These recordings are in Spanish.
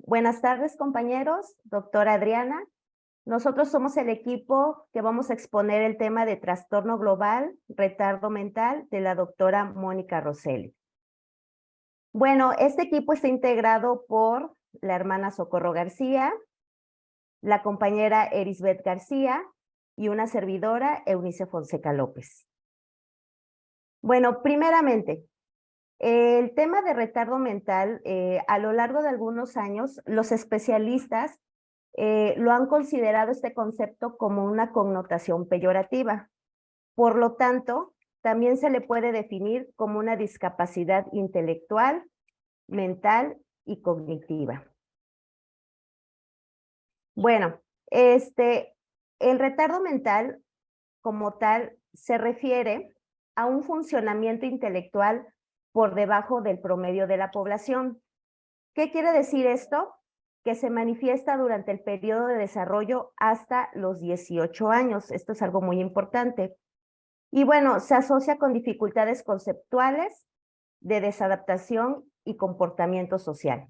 Buenas tardes, compañeros. Doctora Adriana. Nosotros somos el equipo que vamos a exponer el tema de trastorno global, retardo mental, de la doctora Mónica Rosselli. Bueno, este equipo está integrado por la hermana Socorro García, la compañera Erisbeth García y una servidora, Eunice Fonseca López. Bueno, primeramente, el tema de retardo mental, a lo largo de algunos años, los especialistas lo han considerado este concepto como una connotación peyorativa. Por lo tanto, también se le puede definir como una discapacidad intelectual, mental y cognitiva. Bueno, el retardo mental como tal se refiere a un funcionamiento intelectual por debajo del promedio de la población. ¿Qué quiere decir esto? Que se manifiesta durante el periodo de desarrollo hasta los 18 años. Esto es algo muy importante. Y bueno, se asocia con dificultades conceptuales, de desadaptación y comportamiento social.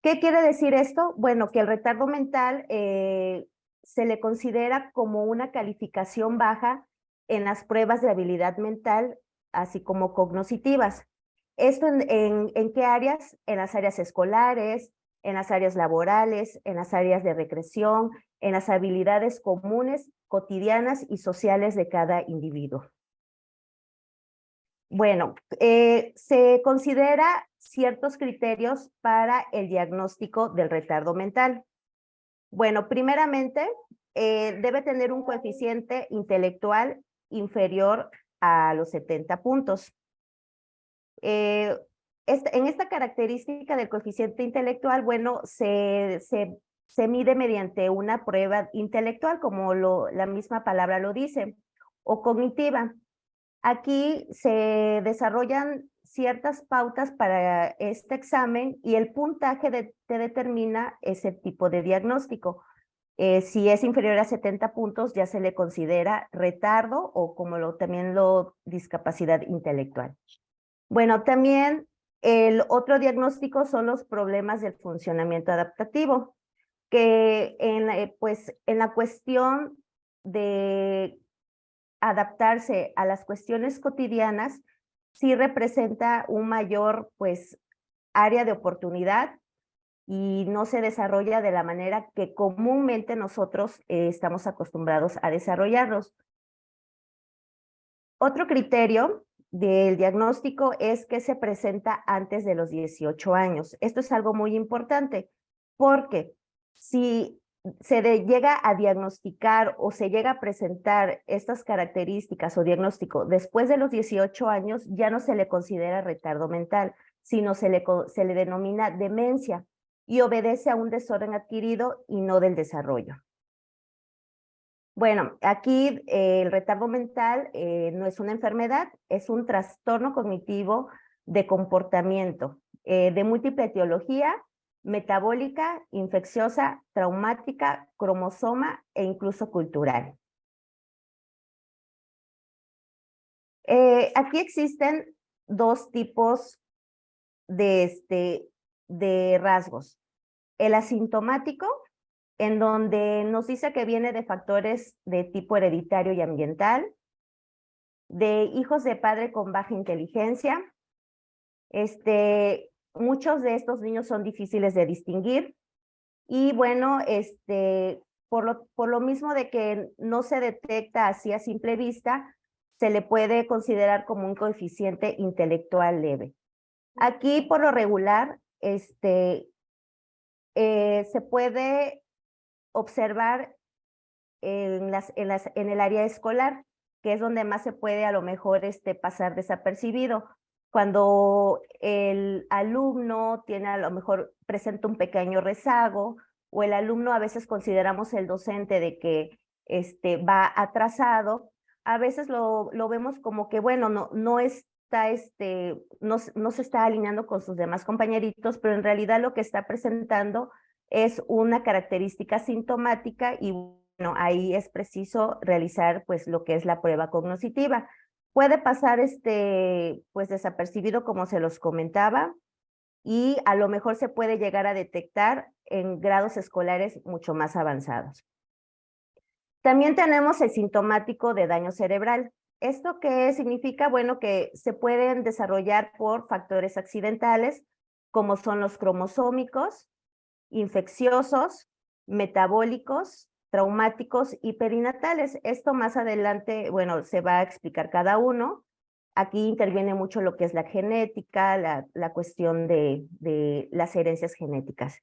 ¿Qué quiere decir esto? Bueno, que el retardo mental se le considera como una calificación baja en las pruebas de habilidad mental, así como cognitivas. ¿Esto en qué áreas? En las áreas escolares, en las áreas laborales, en las áreas de recreación, en las habilidades comunes, cotidianas y sociales de cada individuo. Bueno, se considera ciertos criterios para el diagnóstico del retardo mental. Bueno, primeramente, debe tener un coeficiente intelectual inferior a los 70 puntos. En esta característica del coeficiente intelectual, bueno, se mide mediante una prueba intelectual, como la misma palabra lo dice, o cognitiva. Aquí se desarrollan ciertas pautas para este examen y el puntaje te determina ese tipo de diagnóstico. Si es inferior a 70 puntos, ya se le considera retardo o como también discapacidad intelectual. Bueno, también el otro diagnóstico son los problemas del funcionamiento adaptativo, que en la cuestión de adaptarse a las cuestiones cotidianas, sí representa un mayor, área de oportunidad y no se desarrolla de la manera que comúnmente nosotros estamos acostumbrados a desarrollarlos. Otro criterio del diagnóstico es que se presenta antes de los 18 años. Esto es algo muy importante porque si llega a diagnosticar o se llega a presentar estas características o diagnóstico después de los 18 años, ya no se le considera retardo mental, sino se le denomina demencia y obedece a un desorden adquirido y no del desarrollo. Bueno, aquí el retardo mental no es una enfermedad, es un trastorno cognitivo de comportamiento de múltiple etiología, metabólica, infecciosa, traumática, cromosoma e incluso cultural. Aquí existen dos tipos de rasgos. El asintomático, en donde nos dice que viene de factores de tipo hereditario y ambiental, de hijos de padre con baja inteligencia. Muchos de estos niños son difíciles de distinguir y bueno, por lo mismo de que no se detecta así a simple vista, se le puede considerar como un coeficiente intelectual leve. Aquí, por lo regular, se puede observar en el área escolar, que es donde más se puede a lo mejor pasar desapercibido. Cuando el alumno tiene a lo mejor presenta un pequeño rezago o el alumno a veces consideramos el docente de que va atrasado, a veces lo vemos como que bueno, no está no se está alineando con sus demás compañeritos, pero en realidad lo que está presentando es una característica sintomática y bueno, ahí es preciso realizar pues lo que es la prueba cognitiva. Puede pasar pues desapercibido como se los comentaba, y a lo mejor se puede llegar a detectar en grados escolares mucho más avanzados. También tenemos el sintomático de daño cerebral. ¿Esto qué significa? Bueno, que se pueden desarrollar por factores accidentales, como son los cromosómicos, infecciosos, metabólicos, traumáticos y perinatales. Esto más adelante, bueno, se va a explicar cada uno. Aquí interviene mucho lo que es la genética, la cuestión de las herencias genéticas.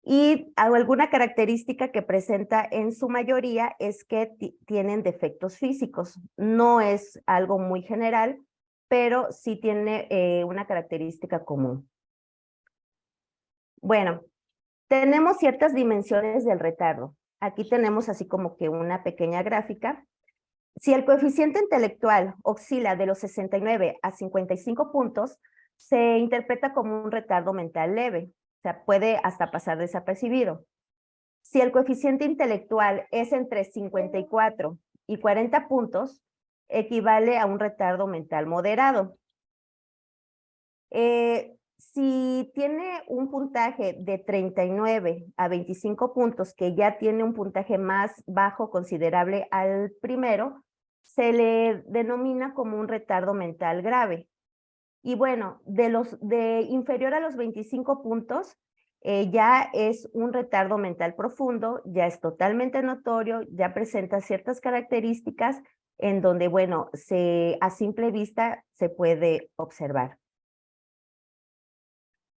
Y alguna característica que presenta en su mayoría es que tienen defectos físicos. No es algo muy general, pero sí tiene una característica común. Bueno, tenemos ciertas dimensiones del retardo. Aquí tenemos así como que una pequeña gráfica. Si el coeficiente intelectual oscila de los 69 a 55 puntos, se interpreta como un retardo mental leve. O sea, puede hasta pasar desapercibido. Si el coeficiente intelectual es entre 54 y 40 puntos, equivale a un retardo mental moderado. Si tiene un puntaje de 39 a 25 puntos, que ya tiene un puntaje más bajo considerable al primero, se le denomina como un retardo mental grave. Y bueno, de inferior a los 25 puntos, ya es un retardo mental profundo, ya es totalmente notorio, ya presenta ciertas características en donde, bueno, a simple vista se puede observar.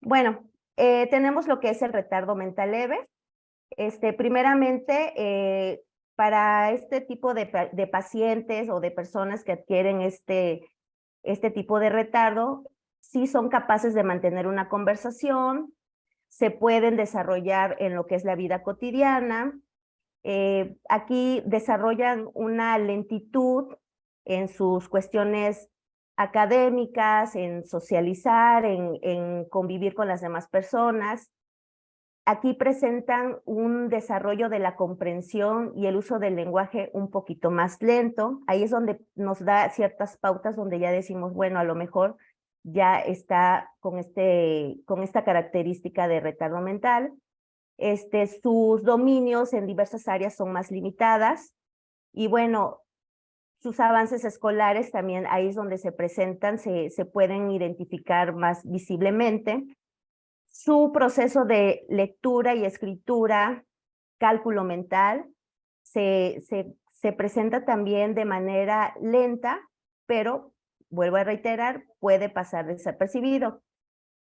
Bueno, tenemos lo que es el retardo mental leve. Primeramente, para este tipo de pacientes o de personas que adquieren este tipo de retardo, sí son capaces de mantener una conversación, se pueden desarrollar en lo que es la vida cotidiana. Aquí desarrollan una lentitud en sus cuestiones académicas, en socializar, en convivir con las demás personas. Aquí presentan un desarrollo de la comprensión y el uso del lenguaje un poquito más lento. Ahí es donde nos da ciertas pautas donde ya decimos, bueno, a lo mejor ya está con esta característica de retardo mental. Sus dominios en diversas áreas son más limitadas y bueno, sus avances escolares también ahí es donde se presentan, se pueden identificar más visiblemente. Su proceso de lectura y escritura, cálculo mental, se presenta también de manera lenta, pero, vuelvo a reiterar, puede pasar desapercibido.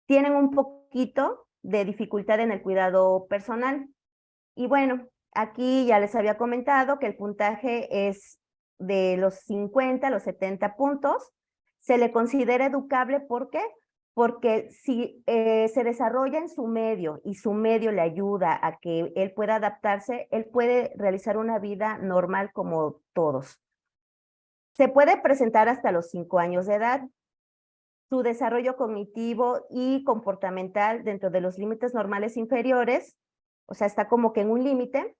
Tienen un poquito de dificultad en el cuidado personal. Y bueno, aquí ya les había comentado que el puntaje es de los 50 a los 70 puntos. Se le considera educable, ¿por qué? Porque si se desarrolla en su medio y su medio le ayuda a que él pueda adaptarse, él puede realizar una vida normal como todos. Se puede presentar hasta los 5 años de edad. Su desarrollo cognitivo y comportamental dentro de los límites normales inferiores, o sea, está como que en un límite,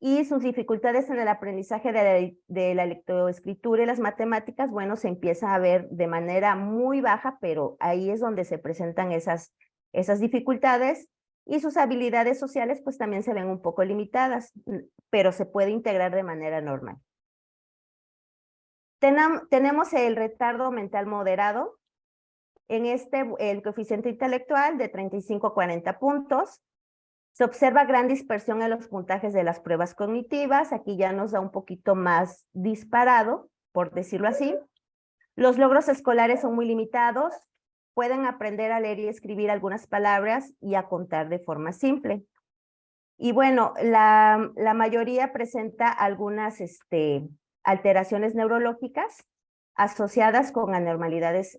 y sus dificultades en el aprendizaje de la lectoescritura y las matemáticas, bueno, se empieza a ver de manera muy baja, pero ahí es donde se presentan esas dificultades, y sus habilidades sociales pues también se ven un poco limitadas, pero se puede integrar de manera normal. Tenemos el retardo mental moderado. En el coeficiente intelectual de 35 a 40 puntos. Se observa gran dispersión en los puntajes de las pruebas cognitivas. Aquí ya nos da un poquito más disparado, por decirlo así. Los logros escolares son muy limitados. Pueden aprender a leer y escribir algunas palabras y a contar de forma simple. Y bueno, la mayoría presenta algunas alteraciones neurológicas asociadas con anormalidades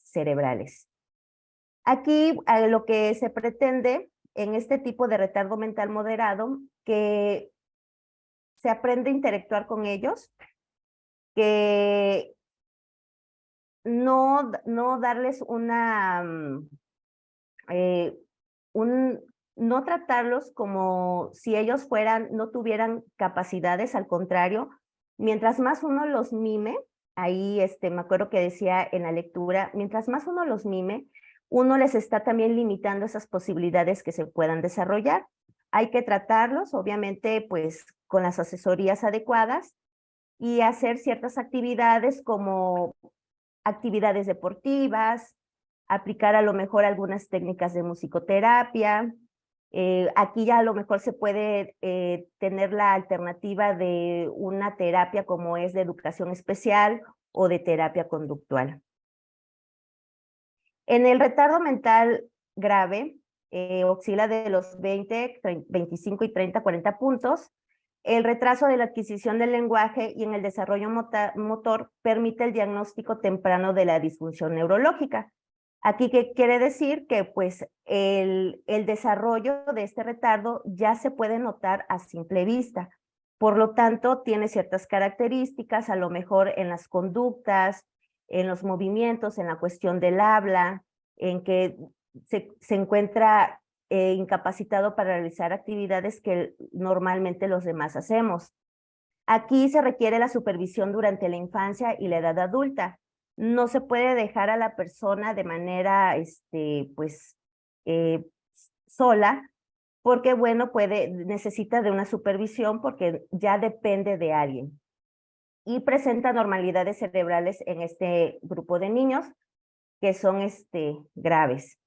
cerebrales. Aquí lo que se pretende en este tipo de retardo mental moderado, que se aprende a interactuar con ellos, que no darles no tratarlos como si ellos no tuvieran capacidades, al contrario, mientras más uno los mime, ahí me acuerdo que decía en la lectura, mientras más uno los mime, uno les está también limitando esas posibilidades que se puedan desarrollar. Hay que tratarlos, obviamente, pues con las asesorías adecuadas y hacer ciertas actividades como actividades deportivas, aplicar a lo mejor algunas técnicas de musicoterapia. Aquí ya a lo mejor se puede tener la alternativa de una terapia como es de educación especial o de terapia conductual. En el retardo mental grave, oscila de los 20, 25 y 30, 40 puntos. El retraso de la adquisición del lenguaje y en el desarrollo motor permite el diagnóstico temprano de la disfunción neurológica. Aquí, ¿qué quiere decir? Que pues el desarrollo de este retardo ya se puede notar a simple vista. Por lo tanto, tiene ciertas características, a lo mejor en las conductas, en los movimientos, en la cuestión del habla, en que se encuentra incapacitado para realizar actividades que normalmente los demás hacemos. Aquí se requiere la supervisión durante la infancia y la edad adulta. No se puede dejar a la persona de manera, pues, sola, porque, bueno, necesita de una supervisión porque ya depende de alguien. Y presenta anormalidades cerebrales en este grupo de niños que son, graves.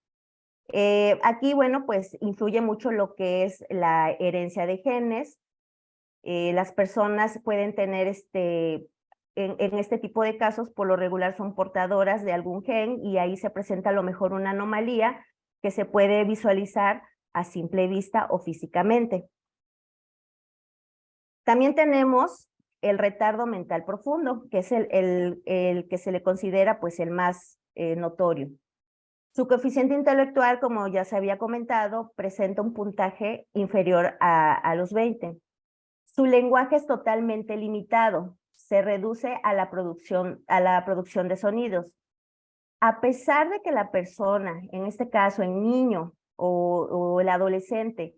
Aquí, bueno, pues influye mucho lo que es la herencia de genes. Las personas pueden tener en este tipo de casos, por lo regular son portadoras de algún gen y ahí se presenta a lo mejor una anomalía que se puede visualizar a simple vista o físicamente. También tenemos el retardo mental profundo, que es el que se le considera pues el más notorio. Su coeficiente intelectual, como ya se había comentado, presenta un puntaje inferior a los 20. Su lenguaje es totalmente limitado, se reduce a la producción de sonidos. A pesar de que la persona, en este caso el niño o el adolescente,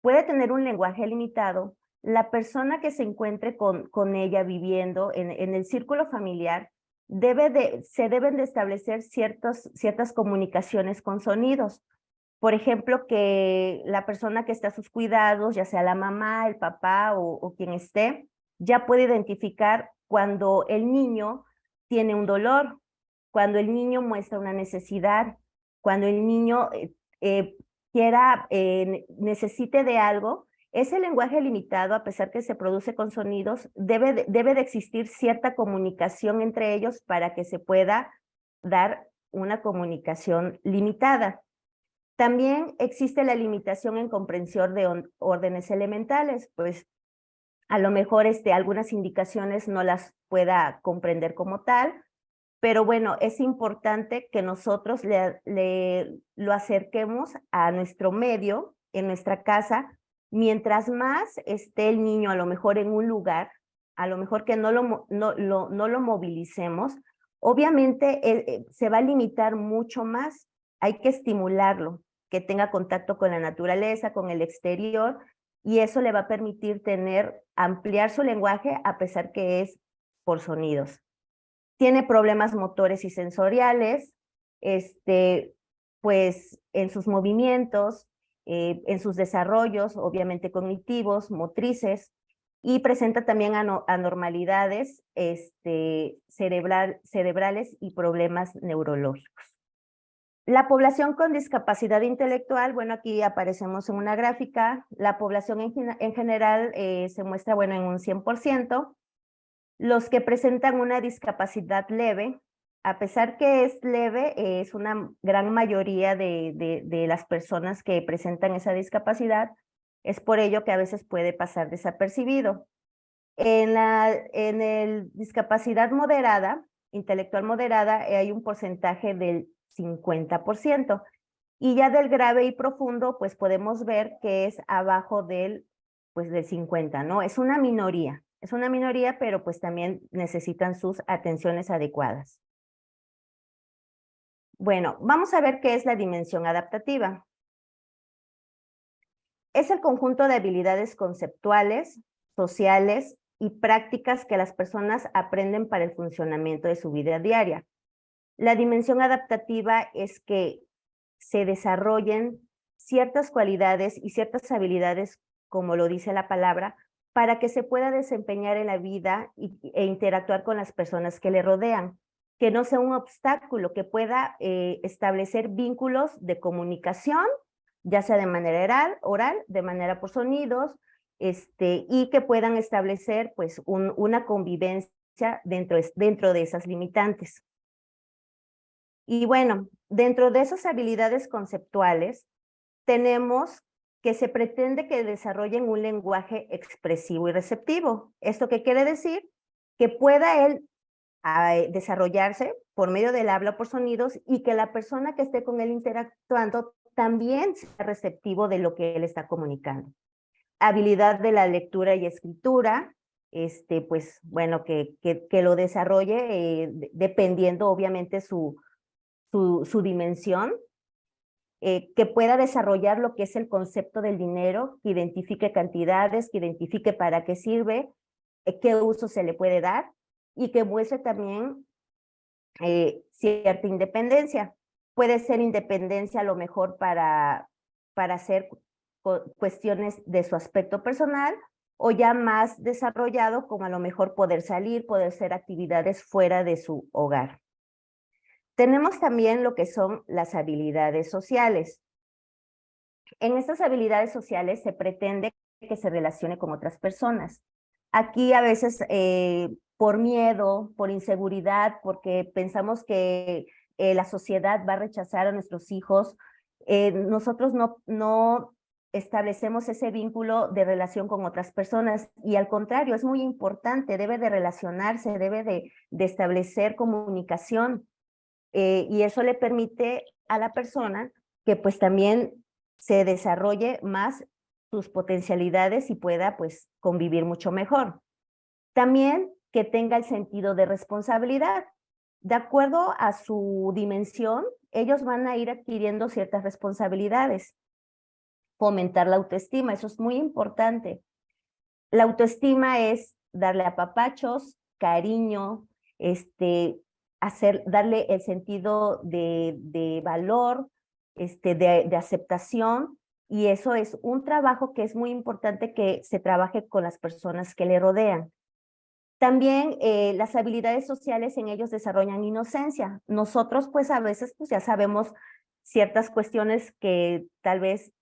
puede tener un lenguaje limitado, la persona que se encuentre con ella viviendo en el círculo familiar se deben de establecer ciertas comunicaciones con sonidos. Por ejemplo, que la persona que está a sus cuidados, ya sea la mamá, el papá o quien esté, ya puede identificar cuando el niño tiene un dolor, cuando el niño muestra una necesidad, cuando el niño necesite de algo. Ese lenguaje limitado, a pesar que se produce con sonidos, debe de existir cierta comunicación entre ellos para que se pueda dar una comunicación limitada. También existe la limitación en comprensión de órdenes elementales, pues a lo mejor algunas indicaciones no las pueda comprender como tal, pero bueno, es importante que nosotros lo acerquemos a nuestro medio, en nuestra casa. Mientras más esté el niño a lo mejor en un lugar, a lo mejor que no lo movilicemos, obviamente se va a limitar mucho más. Hay que estimularlo, que tenga contacto con la naturaleza, con el exterior, y eso le va a permitir ampliar su lenguaje a pesar que es por sonidos. Tiene problemas motores y sensoriales, pues en sus movimientos, en sus desarrollos, obviamente cognitivos, motrices, y presenta también anormalidades cerebrales y problemas neurológicos. La población con discapacidad intelectual, bueno, aquí aparecemos en una gráfica. La población en general se muestra, bueno, en un 100%. Los que presentan una discapacidad leve, a pesar que es leve, es una gran mayoría de las personas que presentan esa discapacidad, es por ello que a veces puede pasar desapercibido. En el discapacidad moderada, intelectual moderada, hay un porcentaje del 50%. Y ya del grave y profundo, pues podemos ver que es abajo pues del 50, ¿no? Es una minoría, pero pues también necesitan sus atenciones adecuadas. Bueno, vamos a ver qué es la dimensión adaptativa. Es el conjunto de habilidades conceptuales, sociales y prácticas que las personas aprenden para el funcionamiento de su vida diaria. La dimensión adaptativa es que se desarrollen ciertas cualidades y ciertas habilidades, como lo dice la palabra, para que se pueda desempeñar en la vida e interactuar con las personas que le rodean, que no sea un obstáculo, que pueda establecer vínculos de comunicación, ya sea de manera oral, de manera por sonidos, y que puedan establecer pues una convivencia dentro de esas limitantes. Y bueno, dentro de esas habilidades conceptuales, tenemos que se pretende que desarrollen un lenguaje expresivo y receptivo. ¿Esto qué quiere decir? Que pueda él desarrollarse por medio del habla o por sonidos y que la persona que esté con él interactuando también sea receptivo de lo que él está comunicando. Habilidad de la lectura y escritura, pues bueno, que lo desarrolle dependiendo obviamente su dimensión, que pueda desarrollar lo que es el concepto del dinero, que identifique cantidades, que identifique para qué sirve, qué uso se le puede dar y que muestre también cierta independencia. Puede ser independencia a lo mejor para hacer cuestiones de su aspecto personal o ya más desarrollado como a lo mejor poder salir, poder hacer actividades fuera de su hogar. Tenemos también lo que son las habilidades sociales. En estas habilidades sociales se pretende que se relacione con otras personas. Aquí a veces por miedo, por inseguridad, porque pensamos que la sociedad va a rechazar a nuestros hijos, nosotros no establecemos ese vínculo de relación con otras personas y al contrario, es muy importante, debe de relacionarse, debe de establecer comunicación. Y eso le permite a la persona que pues también se desarrolle más sus potencialidades y pueda pues convivir mucho mejor. También que tenga el sentido de responsabilidad. De acuerdo a su dimensión, ellos van a ir adquiriendo ciertas responsabilidades. Fomentar la autoestima, eso es muy importante. La autoestima es darle apapachos, cariño, darle el sentido de valor, de aceptación, y eso es un trabajo que es muy importante que se trabaje con las personas que le rodean. También las habilidades sociales en ellos desarrollan inocencia. Nosotros pues a veces pues ya sabemos ciertas cuestiones que tal vez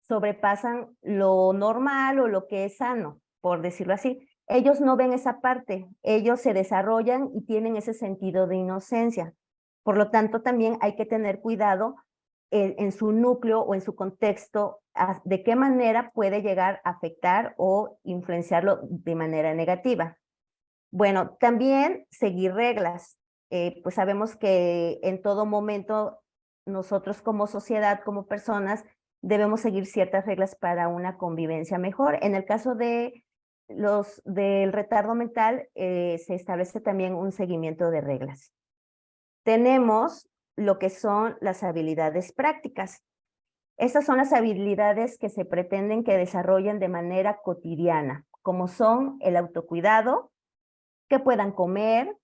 sobrepasan lo normal o lo que es sano, por decirlo así. Ellos no ven esa parte, ellos se desarrollan y tienen ese sentido de inocencia. Por lo tanto, también hay que tener cuidado en su núcleo o en su contexto, de qué manera puede llegar a afectar o influenciarlo de manera negativa. Bueno, también seguir reglas. Pues sabemos que en todo momento nosotros como sociedad, como personas, debemos seguir ciertas reglas para una convivencia mejor. En el caso de del retardo mental, se establece también un seguimiento de reglas. Tenemos lo que son las habilidades prácticas. Estas son las habilidades que se pretenden que desarrollen de manera cotidiana, como son el autocuidado, que puedan comer,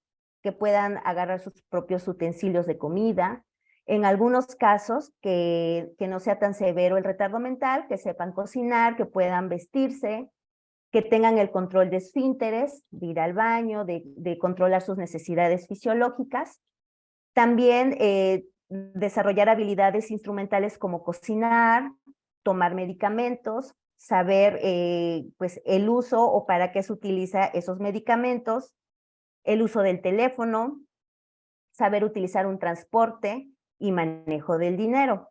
que puedan agarrar sus propios utensilios de comida. En algunos casos, que no sea tan severo el retardo mental, que sepan cocinar, que puedan vestirse, que tengan el control de esfínteres, de ir al baño, de controlar sus necesidades fisiológicas. También desarrollar habilidades instrumentales como cocinar, tomar medicamentos, saber pues el uso o para qué se utiliza esos medicamentos, el uso del teléfono, saber utilizar un transporte y manejo del dinero.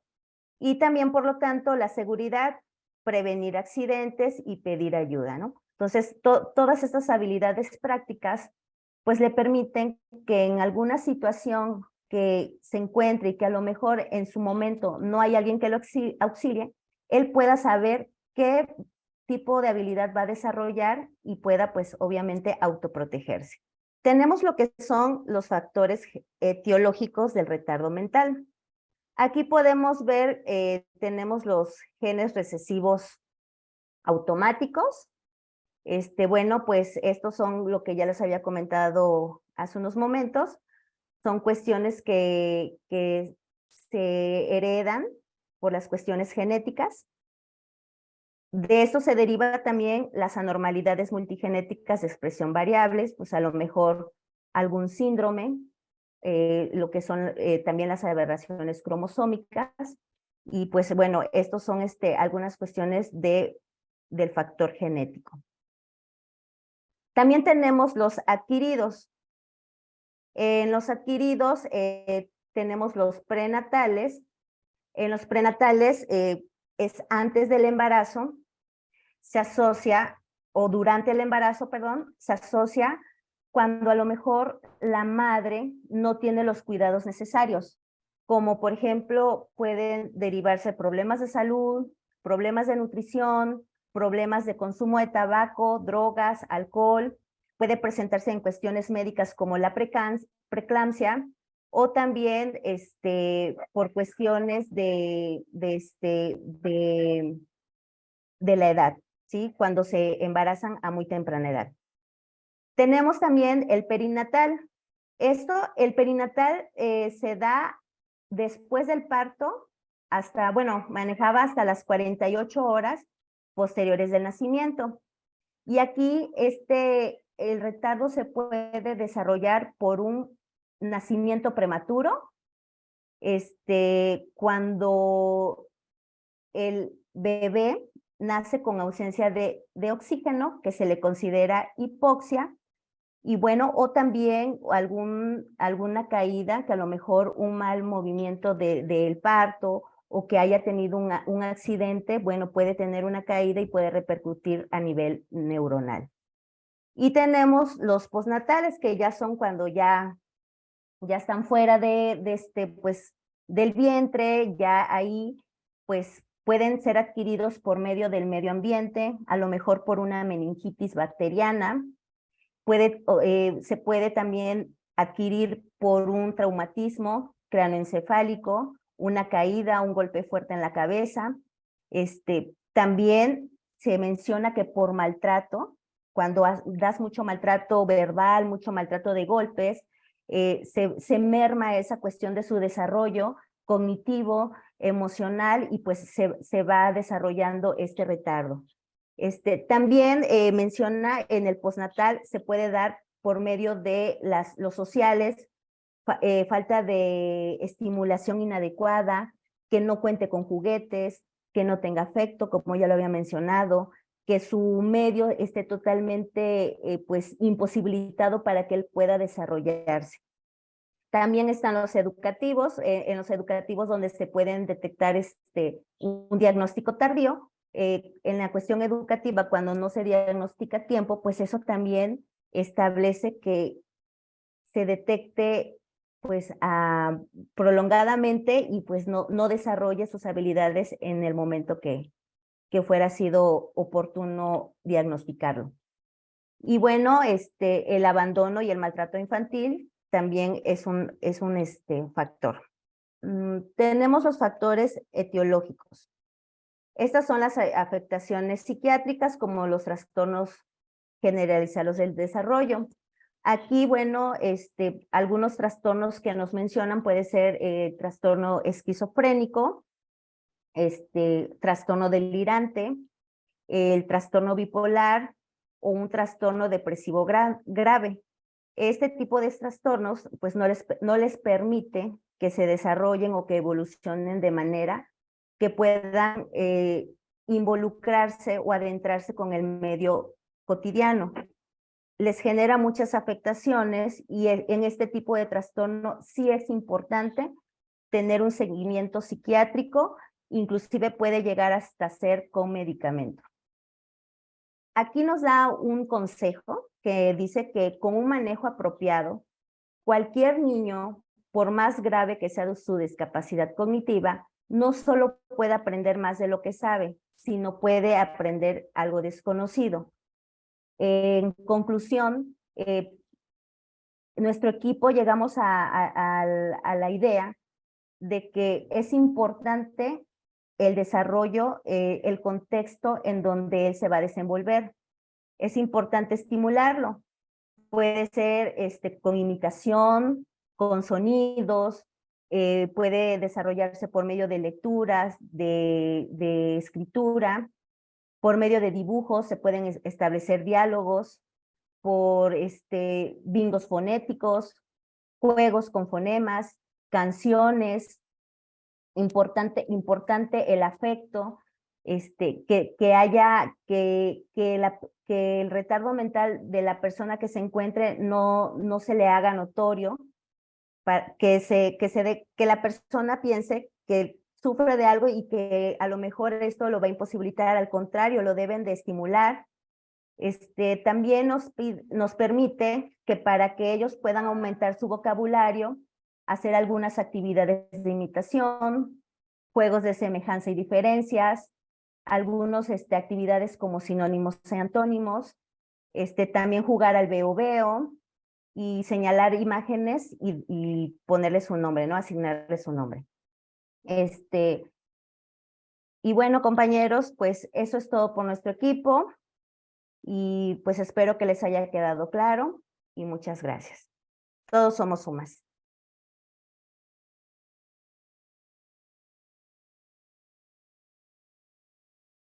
Y también, por lo tanto, la seguridad, prevenir accidentes y pedir ayuda, ¿no? Entonces, todas estas habilidades prácticas, pues le permiten que en alguna situación que se encuentre y que a lo mejor en su momento no hay alguien que lo auxilie, él pueda saber qué tipo de habilidad va a desarrollar y pueda, pues, obviamente, autoprotegerse. Tenemos lo que son los factores etiológicos del retardo mental. Aquí podemos ver, tenemos los genes recesivos automáticos. Bueno, pues estos son lo que ya les había comentado hace unos momentos. Son cuestiones que se heredan por las cuestiones genéticas. De esto se deriva también las anormalidades multigenéticas de expresión variables, pues a lo mejor algún síndrome, lo que son también las aberraciones cromosómicas, y pues bueno, estos son algunas cuestiones del factor genético. También tenemos los adquiridos. En los adquiridos tenemos los prenatales. En los prenatales es antes del embarazo, se asocia, o durante el embarazo, perdón, se asocia cuando a lo mejor la madre no tiene los cuidados necesarios, como por ejemplo pueden derivarse problemas de salud, problemas de nutrición, problemas de consumo de tabaco, drogas, alcohol, puede presentarse en cuestiones médicas como la preeclampsia, o también por cuestiones de la edad, ¿sí? Cuando se embarazan a muy temprana edad. Tenemos también el perinatal. El perinatal se da después del parto hasta, bueno, manejaba hasta las 48 horas posteriores del nacimiento. Y aquí el retardo se puede desarrollar por un nacimiento prematuro, cuando el bebé nace con ausencia de oxígeno, que se le considera hipoxia, y bueno, o también alguna caída, que a lo mejor un mal movimiento del parto, o que haya tenido un accidente, bueno, puede tener una caída y puede repercutir a nivel neuronal. Y tenemos los postnatales, que ya son cuando ya están fuera pues, del vientre, ya ahí pues pueden ser adquiridos por medio del medio ambiente, a lo mejor por una meningitis bacteriana, se puede también adquirir por un traumatismo cráneoencefálico, una caída, un golpe fuerte en la cabeza. También se menciona que por maltrato, cuando das mucho maltrato verbal, mucho maltrato de golpes, se merma esa cuestión de su desarrollo cognitivo, emocional, y pues se va desarrollando este retardo. También menciona en el postnatal se puede dar por medio de los sociales, falta de estimulación inadecuada, que no cuente con juguetes, que no tenga afecto, como ya lo había mencionado, que su medio esté totalmente pues imposibilitado para que él pueda desarrollarse. También están los educativos, en los educativos donde se pueden detectar un diagnóstico tardío. En la cuestión educativa, cuando no se diagnostica a tiempo, pues eso también establece que se detecte pues prolongadamente, y pues no desarrolle sus habilidades en el momento que fuera sido oportuno diagnosticarlo. Y bueno, el abandono y el maltrato infantil también es un factor. Tenemos los factores etiológicos. Estas son las afectaciones psiquiátricas, como los trastornos generalizados del desarrollo. Aquí, bueno, algunos trastornos que nos mencionan puede ser trastorno esquizofrénico, trastorno delirante, el trastorno bipolar o un trastorno depresivo grave. Este tipo de trastornos pues no les permite que se desarrollen o que evolucionen de manera que puedan involucrarse o adentrarse con el medio cotidiano. Les genera muchas afectaciones, y en este tipo de trastorno sí es importante tener un seguimiento psiquiátrico, inclusive puede llegar hasta ser con medicamento. Aquí nos da un consejo que dice que con un manejo apropiado, cualquier niño, por más grave que sea su discapacidad cognitiva, no solo puede aprender más de lo que sabe, sino puede aprender algo desconocido. En conclusión, nuestro equipo llegamos a la idea de que es importante el desarrollo, el contexto en donde él se va a desenvolver. Es importante estimularlo. Puede ser con imitación, con sonidos, puede desarrollarse por medio de lecturas, de escritura, por medio de dibujos se pueden establecer diálogos, por bingos fonéticos, juegos con fonemas, canciones, importante el afecto, que el retardo mental de la persona que se encuentre no se le haga notorio, que la persona piense que sufre de algo y que a lo mejor esto lo va a imposibilitar, al contrario, lo deben de estimular. También nos permite que para que ellos puedan aumentar su vocabulario, hacer algunas actividades de imitación, juegos de semejanza y diferencias, algunas actividades como sinónimos y antónimos, también jugar al veo-veo y señalar imágenes y ponerles un nombre, ¿no? Asignarles un nombre. Y bueno, compañeros, pues eso es todo por nuestro equipo. Y pues espero que les haya quedado claro y muchas gracias. Todos somos UMAS.